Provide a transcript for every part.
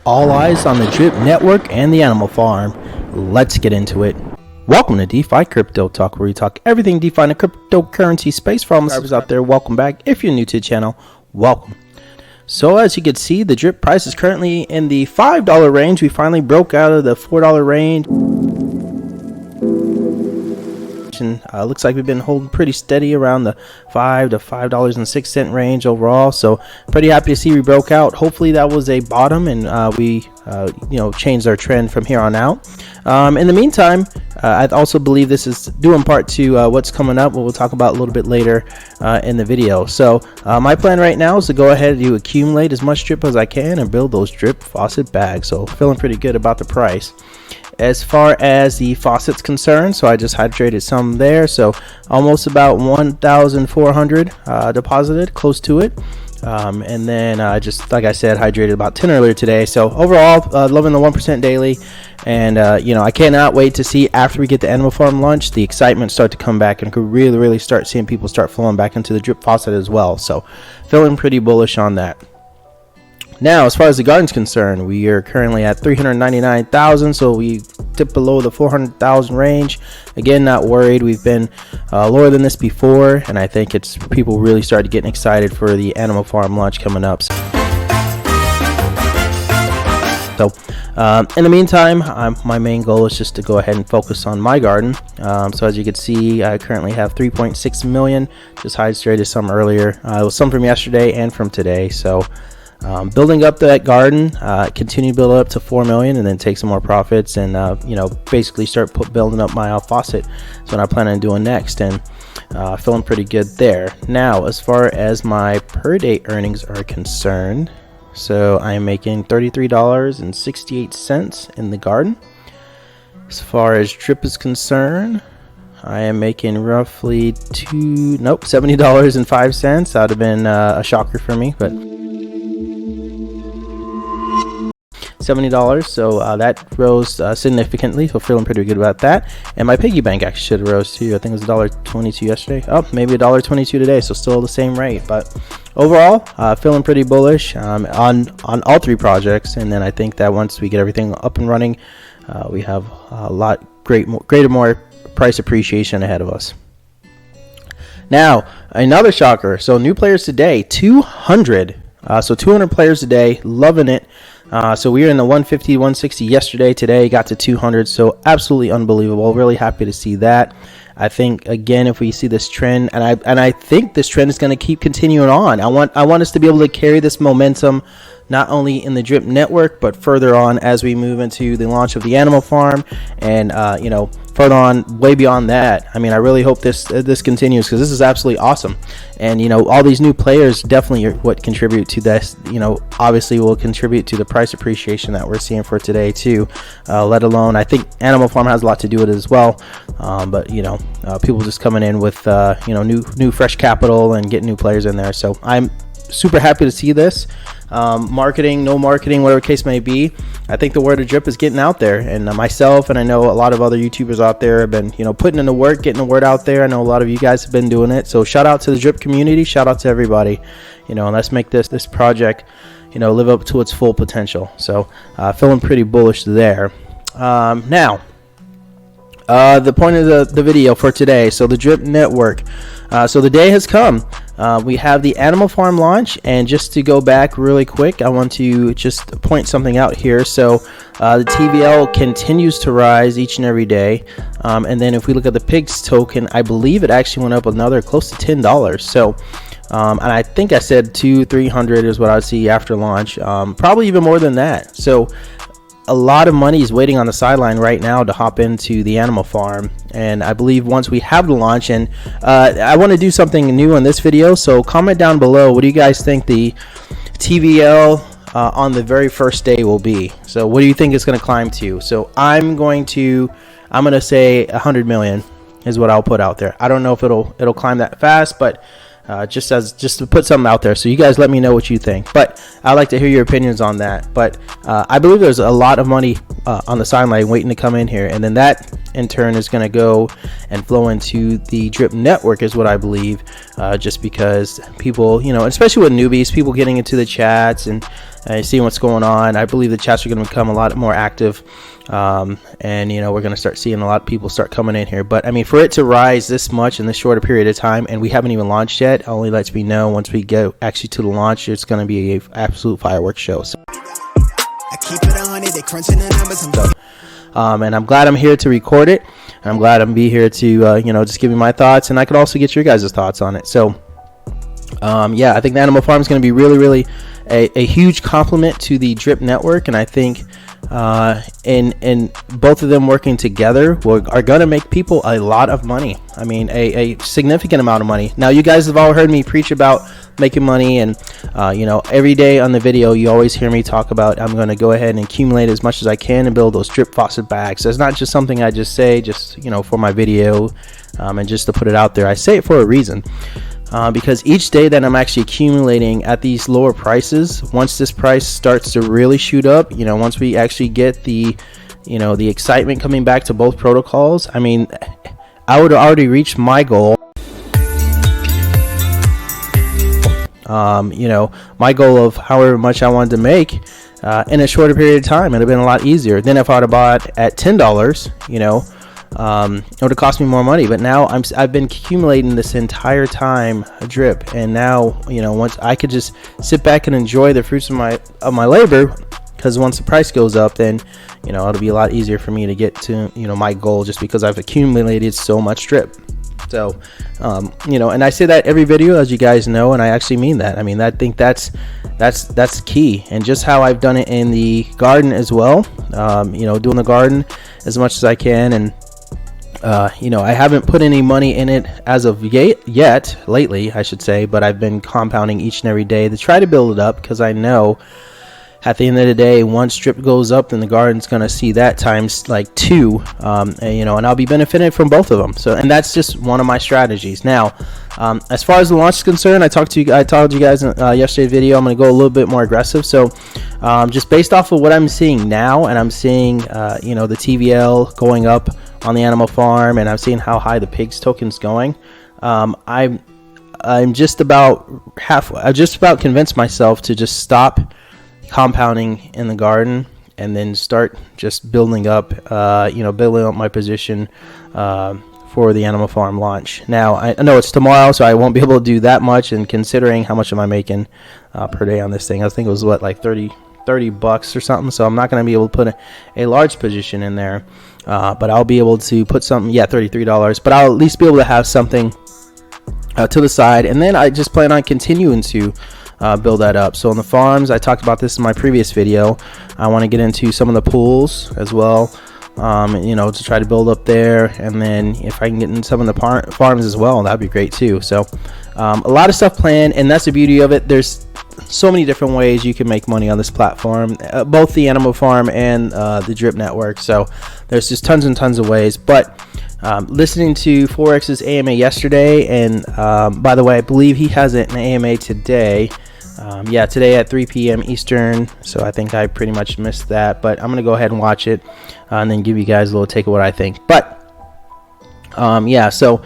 All eyes on the Drip Network and the Animal Farm. Let's get into it. Welcome to DeFi Crypto Talk, where we talk everything DeFi in the cryptocurrency space. For all my subscribers out there, welcome back. If you're new to the channel, welcome. So as you can see, the Drip price is currently in the $5 range. We finally broke out of the $4 range. Looks like we've been holding pretty steady around the $5 to $5.06 range overall, so pretty happy to see we broke out. Hopefully that was a bottom, and we changed our trend from here on out. In the meantime, I also believe this is due in part to what's coming up, what we'll talk about a little bit later in the video. So my plan right now is to go ahead and accumulate as much drip as I can and build those drip faucet bags. So feeling pretty good about the price. As far as the faucet's concerned, so I just hydrated some there, so almost about 1,400 deposited, close to it. And then just like I said, hydrated about 10 earlier today. So overall, loving the 1% daily. And I cannot wait to see, after we get the Animal Farm launch, the excitement start to come back, and could really start seeing people start flowing back into the drip faucet as well. So feeling pretty bullish on that. Now, as far as the garden's concerned, we are currently at 399,000, so we dipped below the 400,000 range. Again, not worried. We've been lower than this before, and I think it's people really started getting excited for the Animal Farm launch coming up. So in the meantime, my main goal is just to go ahead and focus on my garden. So as you can see, I currently have 3.6 million. Just hydrated some earlier. It was some from yesterday and from today. So building up that garden, continue to build up to 4 million, and then take some more profits, and basically start building up my faucet. That's what I plan on doing next, and feeling pretty good there. Now, as far as my per day earnings are concerned, so I am making $33.68 in the garden. As far as drip is concerned, I am making roughly $70.05. That would have been a shocker for me, but $70, so that rose significantly, so feeling pretty good about that. And my piggy bank actually should have rose too. I think it was $1.22 yesterday. Oh, maybe $1.22 today, so still the same rate. But overall, feeling pretty bullish on all three projects. And then I think that once we get everything up and running, we have a lot greater more price appreciation ahead of us. Now, another shocker. So new players today, 200. So 200 players today, loving it. So we were in the 150, 160 yesterday. Today got to 200. So absolutely unbelievable. Really happy to see that. I think, again, if we see this trend, and I think this trend is going to keep continuing on. I want us to be able to carry this momentum not only in the Drip Network, but further on as we move into the launch of the Animal Farm, and further on, way beyond that. I mean, I really hope this continues, because this is absolutely awesome. And all these new players definitely are what contribute to this. Obviously will contribute to the price appreciation that we're seeing for today too. Let alone, I think Animal Farm has a lot to do with it as well. But people just coming in with new fresh capital and getting new players in there. So I'm super happy to see this. Marketing, no marketing, whatever case may be, I think the word of drip is getting out there, and myself, and I know a lot of other YouTubers out there have been putting in the work, getting the word out there. I know a lot of you guys have been doing it, so shout out to the drip community, shout out to everybody, and let's make this project live up to its full potential. So feeling pretty bullish there. Now, the point of the video for today, so the Drip Network. So the day has come. We have the Animal Farm launch, and just to go back really quick, I want to just point something out here. So the TVL continues to rise each and every day, and then if we look at the pigs token, I believe it actually went up another close to $10. So and I think I said 200-300 is what I would see after launch, probably even more than that. So a lot of money is waiting on the sideline right now to hop into the Animal Farm, and I believe once we have the launch, and I want to do something new in this video, so comment down below, what do you guys think the TVL on the very first day will be? So what do you think it's going to climb to? So I'm going to say 100 million is what I'll put out there. I don't know if it'll climb that fast, but just to put something out there, so you guys let me know what you think. But I'd like to hear your opinions on that. But I believe there's a lot of money on the sideline waiting to come in here, and then that in turn is going to go and flow into the Drip Network, is what I believe, just because people, especially with newbies, people getting into the chats and seeing what's going on. I believe the chats are going to become a lot more active, and you know, we're going to start seeing a lot of people start coming in here. But I mean, for it to rise this much in this shorter period of time, and we haven't even launched yet, only lets me know once we go actually to the launch, it's going to be a absolute fireworks show. So, I keep it on it, they crunching the numbers. And I'm glad I'm here to record it. And I'm glad I'm be here to you know, just give you my thoughts, and I could also get your guys' thoughts on it. So yeah, I think the Animal Farm is going to be really a huge compliment to the Drip network, and I think in both of them working together are going to make people a lot of money. I mean, a significant amount of money. Now, you guys have all heard me preach about making money, and you know, every day on the video you always hear me talk about I'm going to go ahead and accumulate as much as I can and build those drip faucet bags. That's not just something I just say just, you know, for my video and just to put it out there. I say it for a reason. Because each day that I'm actually accumulating at these lower prices, once this price starts to really shoot up, you know, once we actually get the, you know, the excitement coming back to both protocols, I mean, I would already reach my goal. You know, my goal of however much I wanted to make in a shorter period of time. It'd have been a lot easier than if I'd have bought at $10, you know. It would have cost me more money, but now I've been accumulating this entire time a drip, and now, you know, once I could just sit back and enjoy the fruits of my labor, because once the price goes up, then, you know, it'll be a lot easier for me to get to, you know, my goal, just because I've accumulated so much drip. So you know, and I say that every video, as you guys know, and I actually mean that. I mean, I think that's key, and just how I've done it in the garden as well. You know, doing the garden as much as I can, and you know, I haven't put any money in it as of yet lately, I should say, but I've been compounding each and every day to try to build it up, because I know at the end of the day, once drip goes up, then the garden's going to see that times like 2, and, you know, and I'll be benefiting from both of them. So, and that's just one of my strategies. Now, as far as the launch is concerned, I told you guys in yesterday's video, I'm going to go a little bit more aggressive. So just based off of what I'm seeing now, and I'm seeing you know, the TVL going up on the Animal Farm, and I'm seeing how high the pigs token's going, I'm just about I've just about convinced myself to just stop compounding in the garden and then start just building up you know, building up my position for the Animal Farm launch. Now, I know it's tomorrow, so I won't be able to do that much, and considering how much am I making per day on this thing, I think it was what, like $30 or something, so I'm not going to be able to put a large position in there, but I'll be able to put something, yeah, $33, but I'll at least be able to have something to the side, and then I just plan on continuing to build that up. So on the farms, I talked about this in my previous video, I want to get into some of the pools as well, you know, to try to build up there, and then if I can get in some of the farms as well, that'd be great too. So a lot of stuff planned, and that's the beauty of it. There's so many different ways you can make money on this platform, both the Animal Farm and the Drip network. So there's just tons and tons of ways. But listening to Forex's AMA yesterday, and by the way, I believe he has an AMA today. Yeah, today at 3 p.m. Eastern, so I think I pretty much missed that, but I'm gonna go ahead and watch it and then give you guys a little take of what I think. But yeah, so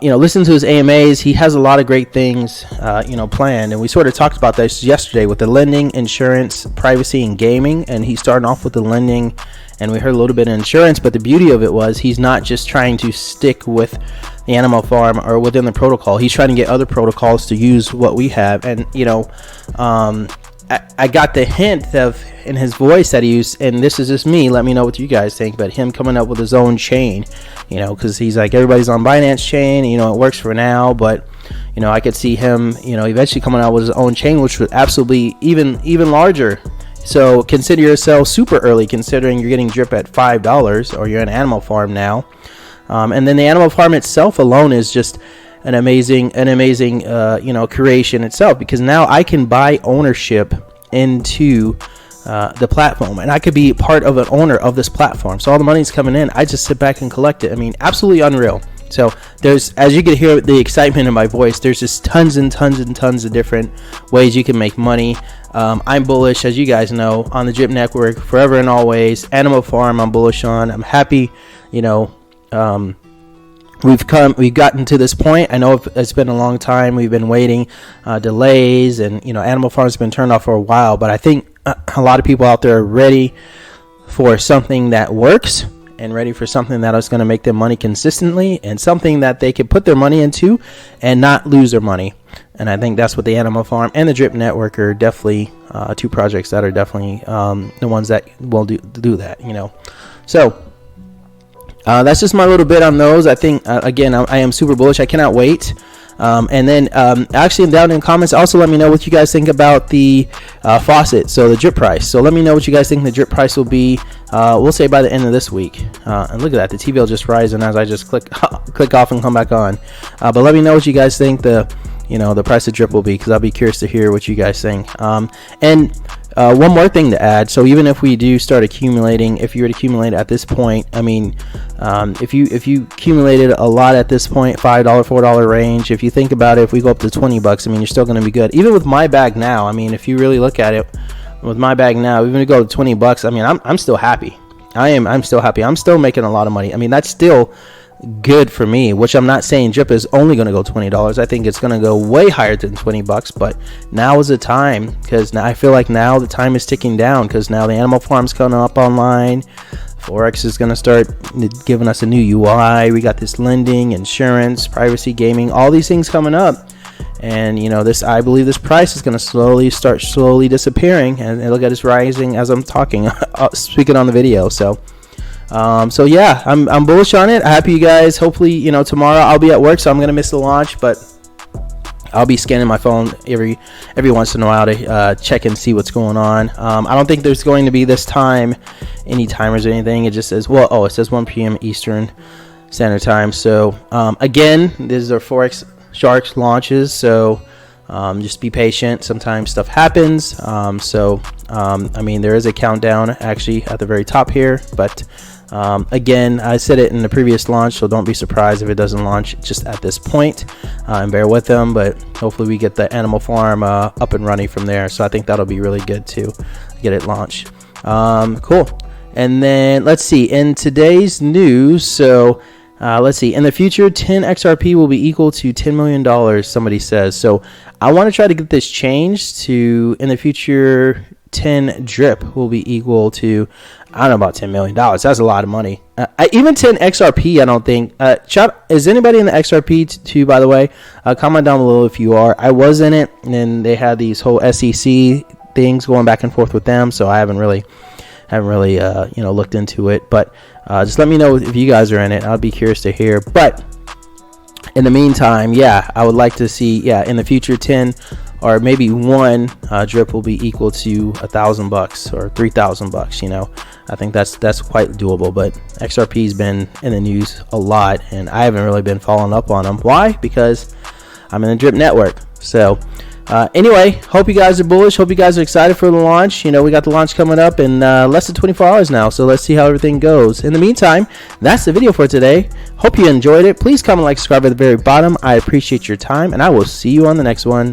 you know, listen to his AMAs. He has a lot of great things you know, planned, and we sort of talked about this yesterday with the lending, insurance, privacy, and gaming. And he's starting off with the lending, and we heard a little bit of insurance, but the beauty of it was he's not just trying to stick with the Animal Farm or within the protocol. He's trying to get other protocols to use what we have. And you know, I got the hint of in his voice that he used, and this is just me, let me know what you guys think, but him coming up with his own chain, you know, because he's like, everybody's on Binance chain, and, you know, it works for now, but you know, I could see him, you know, eventually coming out with his own chain, which would absolutely even larger. So consider yourself super early, considering you're getting drip at $5, or you're an Animal Farm now. And then the Animal Farm itself alone is just an amazing you know, creation itself, because now I can buy ownership into the platform, and I could be part of an owner of this platform. So all the money's coming in, I just sit back and collect it. I mean, absolutely unreal. So there's, as you can hear the excitement in my voice, there's just tons and tons and tons of different ways you can make money. I'm bullish, as you guys know, on the Drip network forever and always. Animal Farm I'm bullish on. I'm happy, you know, we've gotten to this point. I know it's been a long time. We've been waiting, delays, and Animal Farm's been turned off for a while. But I think a lot of people out there are ready for something that works and ready for something that is going to make them money consistently, and something that they can put their money into and not lose their money. And I think that's what the Animal Farm and the Drip Network are definitely two projects that are definitely the ones that will do that. So. That's just my little bit on those. I think, again, I am super bullish. I cannot wait. And then actually down in the comments, also let me know what you guys think about the faucet, so the drip price. So let me know what you guys think the drip price will be, we'll say by the end of this week. And look at that, the TV will just rising as I just click off and come back on. But let me know what you guys think the price of drip will be, because I'll be curious to hear what you guys think. And one more thing to add. So even if we do start accumulating, if you were to accumulate at this point, I mean, if you accumulated a lot at this point, $5, $4 range, if you think about it, if we go up to $20, I mean, you're still going to be good. Even with my bag now, I mean, if you really look at it, with my bag now, even if we go to $20, I mean, I'm still happy. I'm still happy. I'm still making a lot of money. I mean, that's still good for me, which I'm not saying drip is only going to go $20. I think it's going to go way higher than $20, but now is the time, because now I feel like now the time is ticking down, because now the Animal Farm's coming up online. Forex is going to start giving us a new UI. We got this lending, insurance, privacy, gaming, all these things coming up. And I believe this price is going to slowly disappearing, and look at it's rising as I'm talking, speaking on the video. So yeah, I'm bullish on it. Happy you guys. Hopefully, tomorrow I'll be at work, so I'm gonna miss the launch, but I'll be scanning my phone every once in a while to check and see what's going on. I don't think there's going to be this time any timers or anything. It just says, it says 1 p.m. Eastern Standard Time. So again, these are Forex Sharks launches, so just be patient. Sometimes stuff happens. I mean, there is a countdown actually at the very top here, but again, I said it in the previous launch, so don't be surprised if it doesn't launch just at this point, and bear with them. But hopefully we get the Animal Farm up and running from there, so I think that'll be really good to get it launched. Cool. And then let's see, in today's news, so let's see, in the future 10 XRP will be equal to $10 million, somebody says. So I want to try to get this changed to, in the future 10 drip will be equal to, I don't know, about $10 million. That's a lot of money. Even 10 XRP, I don't think. Is anybody in the XRP too, by the way? Comment down below if you are. I was in it, and then they had these whole SEC things going back and forth with them, so I haven't really looked into it. But just let me know if you guys are in it. I'll be curious to hear. But in the meantime, yeah, I would like to see, in the future 10 or maybe one drip will be equal to $1,000 or $3,000. I think that's quite doable. But XRP's been in the news a lot, and I haven't really been following up on them. Why? Because I'm in the Drip Network. So anyway, hope you guys are bullish. Hope you guys are excited for the launch. We got the launch coming up in less than 24 hours now, so let's see how everything goes. In the meantime, that's the video for today. Hope you enjoyed it. Please comment, like, subscribe at the very bottom. I appreciate your time, and I will see you on the next one.